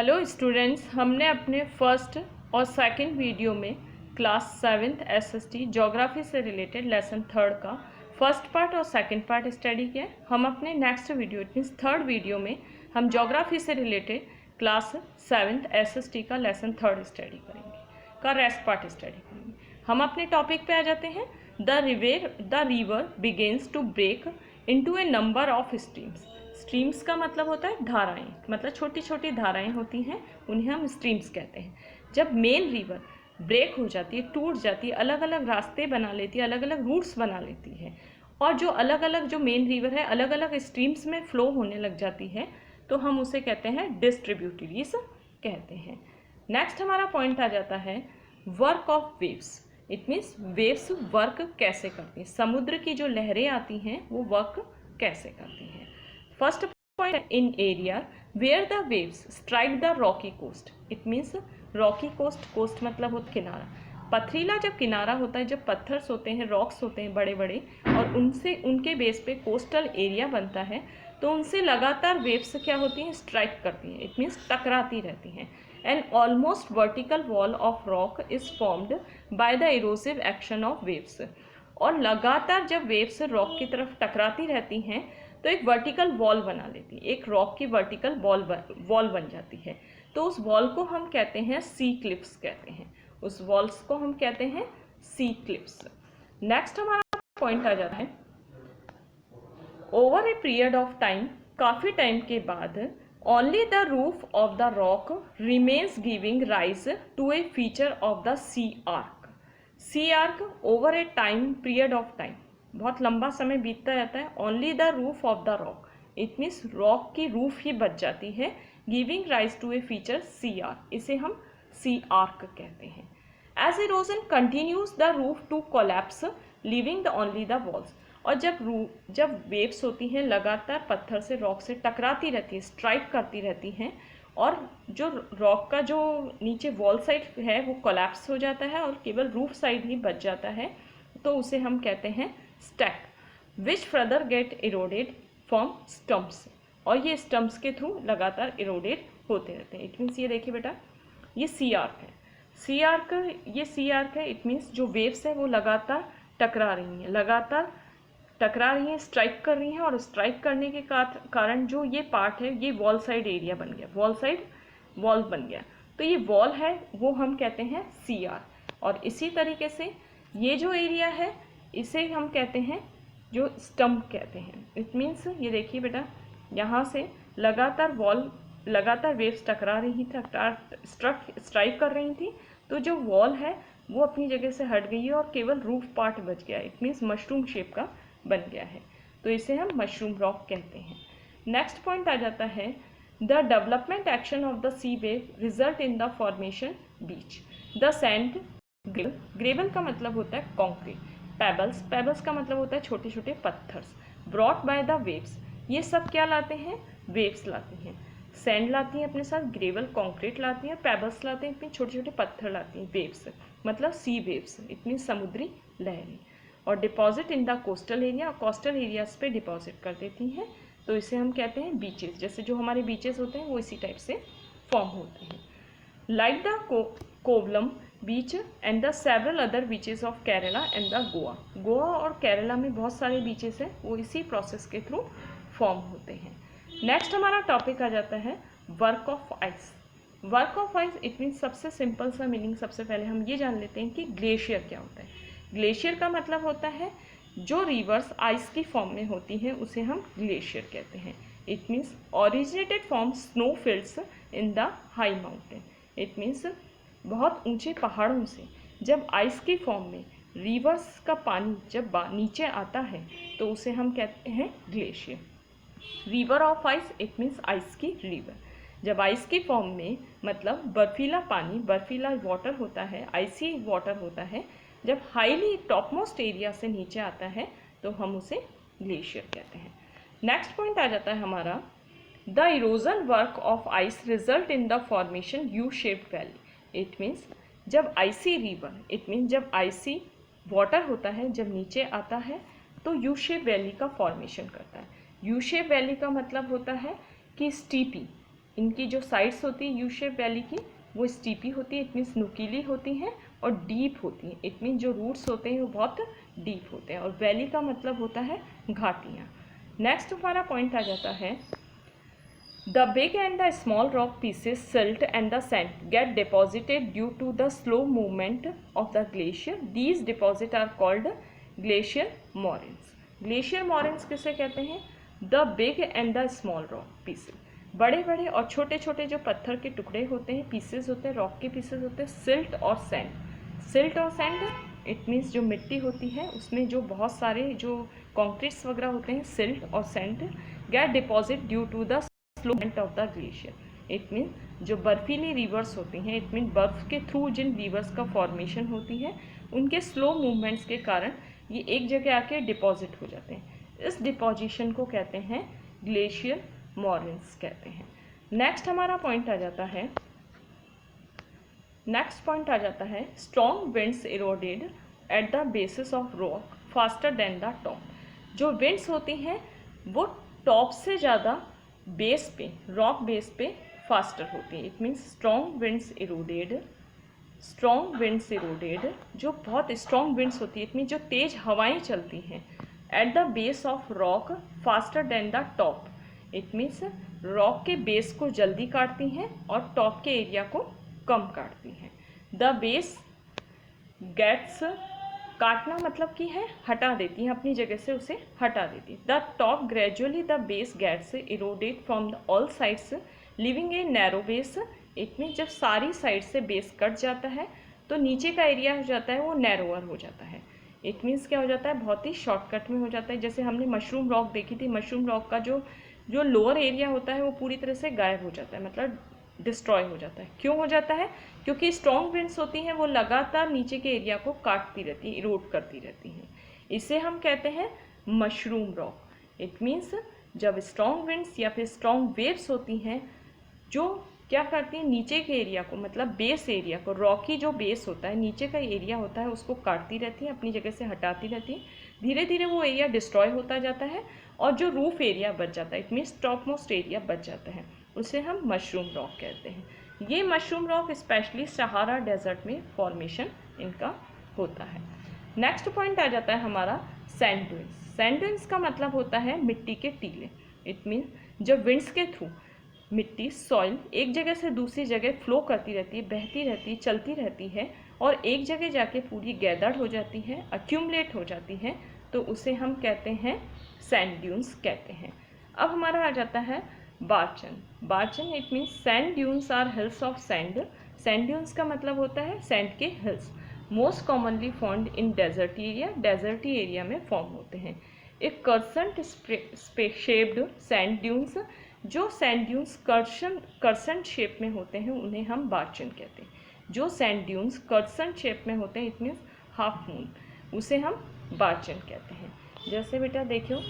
Hello students, हमने अपने first और सेकंड वीडियो में क्लास 7th एसएसटी ज्योग्राफी से रिलेटेड लेसन थर्ड का फर्स्ट पार्ट और सेकंड पार्ट स्टडी किया। हम अपने next video means third video में हम ज्योग्राफी से रिलेटेड क्लास 7th एसएसटी का लेसन थर्ड स्टडी करेंगे, का रेस्ट पार्ट स्टडी करेंगे। हम अपने टॉपिक पे आ जाते हैं। The river begins to break into a number of streams. Streams का मतलब होता है धाराएं, मतलब छोटी छोटी धाराएं होती हैं, उन्हें हम स्ट्रीम्स कहते हैं। जब मेन रिवर ब्रेक हो जाती है, टूट जाती है, अलग अलग रास्ते बना लेती है, अलग अलग रूट्स बना लेती है, और जो अलग अलग जो मेन रिवर है अलग अलग स्ट्रीम्स में फ्लो होने लग जाती है, तो हम उसे कहते हैं डिस्ट्रीब्यूटरीज कहते हैं। नेक्स्ट हमारा पॉइंट आ जाता है work of waves. It means waves work कैसे करती हैं, समुद्र की जो लहरें आती हैं वो वर्क कैसे करती हैं। First point, in area where the waves strike the rocky coast. It means rocky coast, coast मतलब होता किनारा, पथरीला जब किनारा होता है, जब पत्थर्स होते हैं, रॉक्स होते हैं बड़े बड़े, और उनसे उनके बेस पे कोस्टल एरिया बनता है, तो उनसे लगातार वेव्स क्या होती हैं, स्ट्राइक करती हैं। इट मीन्स टकराती रहती हैं। An almost vertical wall of rock is formed by the erosive action of waves. और लगातार जब वेव्स रॉक की तरफ टकराती रहती हैं तो एक वर्टिकल वॉल बना लेती है, एक रॉक की वर्टिकल वॉल बन जाती है। तो उस वॉल को हम कहते हैं सी क्लिफ्स कहते हैं, उस वॉल्स को हम कहते हैं सी क्लिफ्स। नेक्स्ट हमारा पॉइंट आ जाता है over a period of time, काफ़ी टाइम के बाद only the roof of the rock remains giving rise to a feature of the sea arch. Sea arch over a time period of time, बहुत लंबा समय बीतता जाता है। Only the roof of the rock, it means rock की roof ही बच जाती है, giving rise to a feature sea arch, इसे हम सी आर्क कहते हैं। As erosion continues the roof to collapse leaving the only the walls. और जब वेव्स होती हैं लगातार पत्थर से, रॉक से टकराती रहती है, स्ट्राइक करती रहती हैं, और जो रॉक का जो नीचे वॉल साइड है वो कोलैप्स हो जाता है और केवल रूफ साइड ही बच जाता है, तो उसे हम कहते हैं stack, which further get eroded from stumps. और ये स्टम्प्स के थ्रू लगातार इरोडेड होते रहते हैं। इट मीन्स ये देखिए बेटा, ये सी आर्क है, सी आर्क, ये सी आर्क है। इट मीन्स जो वेव्स है वो लगातार टकरा रही हैं, लगातार टकरा रही हैं, स्ट्राइक कर रही हैं, और स्ट्राइक करने के कारण जो ये पार्ट है ये वॉल साइड एरिया बन गया, वॉल साइड वॉल बन गया। तो ये वॉल है वो हम कहते हैं सी आर। और इसी तरीके से ये जो एरिया है इसे हम कहते हैं जो स्टम्प कहते हैं। इट मीन्स ये देखिए बेटा, यहाँ से लगातार वेव्स टकरा रही थी, स्ट्राइक कर रही थी, तो जो वॉल है वो अपनी जगह से हट गई है और केवल रूफ पार्ट बच गया। इट मीन्स मशरूम शेप का बन गया है, तो इसे हम मशरूम रॉक कहते हैं। नेक्स्ट पॉइंट आ जाता है the development action of the sea wave result in the formation beach the sand gravel. Gravel का मतलब होता है कॉन्क्रीट, पेबल्स, पेबल्स का मतलब होता है छोटे छोटे पत्थर्स, ब्रॉट बाय द वेव्स, ये सब क्या लाते हैं, वेव्स लाती हैं। सैंड लाती हैं अपने साथ, ग्रेवल कॉन्क्रीट लाती हैं, पेबल्स लाते हैं, इतने छोटे छोटे पत्थर लाती हैं, वेव्स मतलब सी वेव्स, इतनी समुद्री लहरें, और deposit in the coastal area, coastal areas पे डिपॉजिट कर देती हैं, तो इसे हम कहते हैं बीचेस। जैसे जो हमारे बीचेस होते हैं वो इसी टाइप से फॉर्म होते हैं। Like the Kovalam beach and the several other beaches of Kerala and the Goa. Goa और केरला में बहुत सारे बीचेस हैं, वो इसी प्रोसेस के थ्रू फॉर्म होते हैं। नेक्स्ट हमारा टॉपिक आ जाता है work of ice. Work of ice, it means सबसे सिंपल सा मीनिंग सबसे पहले हम ये जान लेते हैं कि ग्लेशियर क्या होता है। ग्लेशियर का मतलब होता है जो रिवर्स आइस की फॉर्म में होती हैं उसे हम ग्लेशियर कहते हैं। It means originated from snow fields in the high mountain. It means बहुत ऊंचे पहाड़ों से जब आइस की फॉर्म में रिवर्स का पानी जब नीचे आता है तो उसे हम कहते हैं glacier. River of ice, it means ice की रिवर, जब आइस की फॉर्म में मतलब बर्फीला पानी, बर्फीला वाटर होता है, आइसी वाटर होता है, जब हाईली टॉपमोस्ट एरिया से नीचे आता है तो हम उसे ग्लेशियर कहते हैं। नेक्स्ट पॉइंट आ जाता है हमारा the erosion work of ice result in the formation U shaped valley. It means जब आइसी रिवर, इट मीन्स जब आइसी वाटर होता है जब नीचे आता है तो यू शेप वैली का फॉर्मेशन करता है। यू शेप वैली का मतलब होता है कि स्टीपी, इनकी जो साइड्स होती है यू शेप वैली की वो स्टीपी होती है, इट मीन्स नुकीली होती हैं और डीप होती हैं, इट मीन्स जो रूट्स होते हैं वो बहुत डीप होते हैं। और वैली का मतलब होता है घाटियाँ। नेक्स्ट हमारा पॉइंट आ जाता है The big and the small rock pieces, silt and the sand get deposited due to the slow movement of the glacier. These deposits are called glacial moraines. Glacial moraines किसे कहते हैं? The big and the small rock pieces. बड़े बड़े और छोटे छोटे जो पत्थर के टुकड़े होते हैं, पीसेस होते हैं, रॉक के पीसेस होते हैं, सिल्ट और सैंड। सिल्ट और सैंड इट मीन्स जो मिट्टी होती है उसमें जो बहुत सारे जो कॉन्क्रीट्स वगैरह होते हैं, सिल्ट और sand get deposit due to the slow movement of the glacier. It mean जो बर्फीली रिवर्स होती हैं, इट मीन बर्फ के थ्रू जिन रिवर्स का फॉर्मेशन होती है उनके स्लो मूवमेंट्स के कारण ये एक जगह आके डिपॉजिट हो जाते हैं। इस डिपॉजिशन को कहते हैं ग्लेशियर मोरेन्स कहते हैं। नेक्स्ट हमारा पॉइंट आ जाता है strong winds eroded at the basis of rock faster than the top. जो विंड्स होती हैं वो टॉप से ज़्यादा बेस पे, रॉक बेस पे फास्टर होती है। It means strong winds eroded जो बहुत स्ट्रॉन्ग विंड्स होती है, इट मीन जो तेज हवाएं चलती हैं at the base of rock faster than the top. It means rock के बेस को जल्दी काटती हैं और टॉप के एरिया को कम काटती हैं। द बेस गेट्स, काटना मतलब कि है हटा देती हैं, अपनी जगह से उसे हटा देती है। The top gradually the base gets eroded from the all sides leaving a narrow base. It mean जब सारी साइड से बेस कट जाता है तो नीचे का एरिया हो जाता है वो नैरोअर हो जाता है। इट मीन्स क्या हो जाता है, बहुत ही शॉर्टकट में हो जाता है। जैसे हमने मशरूम रॉक देखी थी, मशरूम रॉक का जो लोअर एरिया होता है वो पूरी तरह से गायब हो जाता है, मतलब डिस्ट्रॉय हो जाता है। क्यों हो जाता है? क्योंकि स्ट्रॉन्ग विंड्स होती हैं वो लगातार नीचे के एरिया को काटती रहती हैं, इरोड करती रहती हैं। इसे हम कहते हैं मशरूम रॉक। इट मीन्स जब स्ट्रॉन्ग विंड्स या फिर स्ट्रॉन्ग वेव्स होती हैं जो क्या करती हैं, नीचे के एरिया को, मतलब बेस एरिया को, रॉकी जो बेस होता है, नीचे का एरिया होता है उसको काटती रहती हैं, अपनी जगह से हटाती रहती हैं। धीरे धीरे वो एरिया डिस्ट्रॉय होता जाता है और जो रूफ एरिया बच जाता है, it means top most area बच जाता है, उसे हम मशरूम रॉक कहते हैं। ये mushroom rock specially Sahara desert में फॉर्मेशन इनका होता है। नेक्स्ट पॉइंट आ जाता है हमारा सैंड ड्यून्स। सैंड ड्यून्स का मतलब होता है मिट्टी के टीले। इट मीन्स जब विंड्स के थ्रू मिट्टी, सॉइल एक जगह से दूसरी जगह फ्लो करती रहती है, बहती रहती है, चलती रहती है और एक जगह जाके पूरी गैदर्ड हो जाती है, अक्यूमुलेट हो जाती है, तो उसे हम कहते हैं सैंड ड्यून्स कहते हैं। अब हमारा आ जाता है barchan. Barchan it means sand dunes are hills of sand. Sand dunes का मतलब होता है सैंड के hills. Most commonly found in डेजर्टी एरिया, डेजर्टी एरिया में फॉर्म होते हैं। एक कर्सेंट शेप्ड सैंड ड्यून्स, जो सैंड ड्यून्स कर्सेंट शेप में होते हैं उन्हें हम बार्चन कहते हैं। जो सैंड ड्यून्स कर्सेंट शेप में होते हैं, इट मीन्स हाफ मून, उसे हम बार्चन कहते हैं। जैसे बेटा देखियो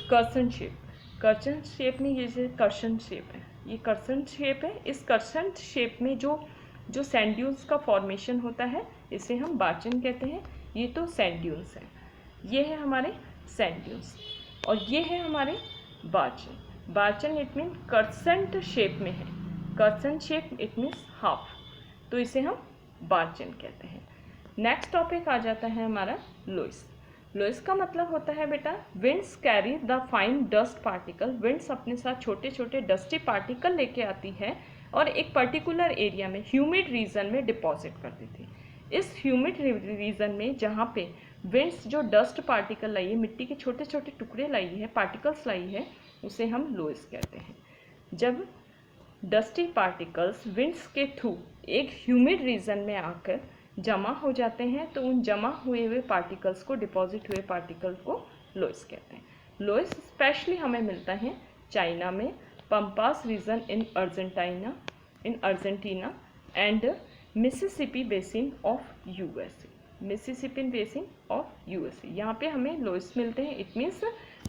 कर्सेंट शेप में, ये जैसे कर्सेंट शेप है, ये कर्सेंट शेप है, इस कर्सेंट शेप में जो सैंड ड्यून्स का फॉर्मेशन होता है इसे हम बार्चन कहते हैं। ये तो सैंड ड्यून्स है, ये है हमारे सैंड ड्यून्स और ये है हमारे बार्चन। बार्चन इट मीन कर्सेंट शेप में है, कर्सेंट शेप इट मीन्स हाफ, तो इसे हम बार्चन कहते हैं। नेक्स्ट टॉपिक आ जाता है हमारा लोइस। लोइस का मतलब होता है बेटा winds carry the fine dust particle. Winds अपने साथ छोटे छोटे डस्टी पार्टिकल लेके आती है और एक पर्टिकुलर एरिया में, ह्यूमिड रीजन में डिपॉजिट कर देती है। इस ह्यूमिड रीजन में जहाँ पे विंड्स जो डस्ट पार्टिकल लाई है, मिट्टी के छोटे छोटे टुकड़े लाई है, पार्टिकल्स लाई है, उसे हम लोइस कहते हैं। जब डस्टी पार्टिकल्स विंड्स के थ्रू एक ह्यूमिड रीजन में आकर जमा हो जाते हैं तो उन जमा हुए पार्टिकल्स को, डिपॉजिट हुए पार्टिकल को लोइस कहते हैं। लोइस स्पेशली हमें मिलता है चाइना में, pampas region in Argentina and Mississippi basin of USA. Mississippi basin of USA, यहाँ पे हमें लोइस मिलते हैं। इट मीन्स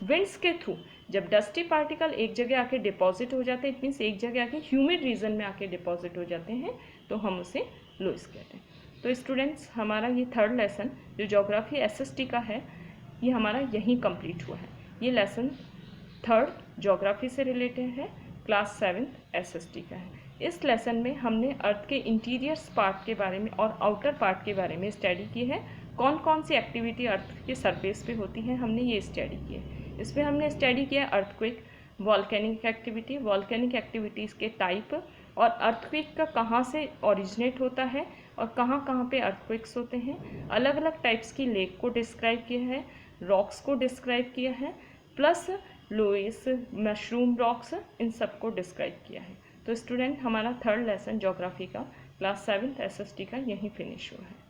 विंड्स के थ्रू जब डस्टी पार्टिकल एक जगह आके डिपॉजिट हो जाते हैं, इट मीन्स एक जगह आके ह्यूमिड रीजन में आके डिपॉजिट हो जाते हैं, तो हम उसे लोइस कहते हैं। तो स्टूडेंट्स हमारा ये थर्ड लेसन जो ज्योग्राफी एसएसटी का है, ये हमारा यहीं कंप्लीट हुआ है। ये लेसन थर्ड ज्योग्राफी से रिलेटेड है। क्लास 7th SST का है। इस लेसन में हमने अर्थ के इंटीरियर्स पार्ट के बारे में और आउटर पार्ट के बारे में स्टडी की है। कौन कौन सी एक्टिविटी अर्थ के सरफेस पे होती हैं, हमने ये स्टडी की है। इसमें हमने स्टडी किया earthquake, volcanic activity, volcanic activities के टाइप, और अर्थक्वेक का कहाँ से ओरिजिनेट होता है और कहाँ कहाँ पे अर्थक्वेक्स होते हैं। अलग अलग टाइप्स की लेक को डिस्क्राइब किया है, रॉक्स को डिस्क्राइब किया है, प्लस लोइस, मशरूम रॉक्स, इन सब को डिस्क्राइब किया है। तो स्टूडेंट, हमारा थर्ड लेसन ज्योग्राफी का क्लास 7th SST का यहीं फिनिश हुआ है।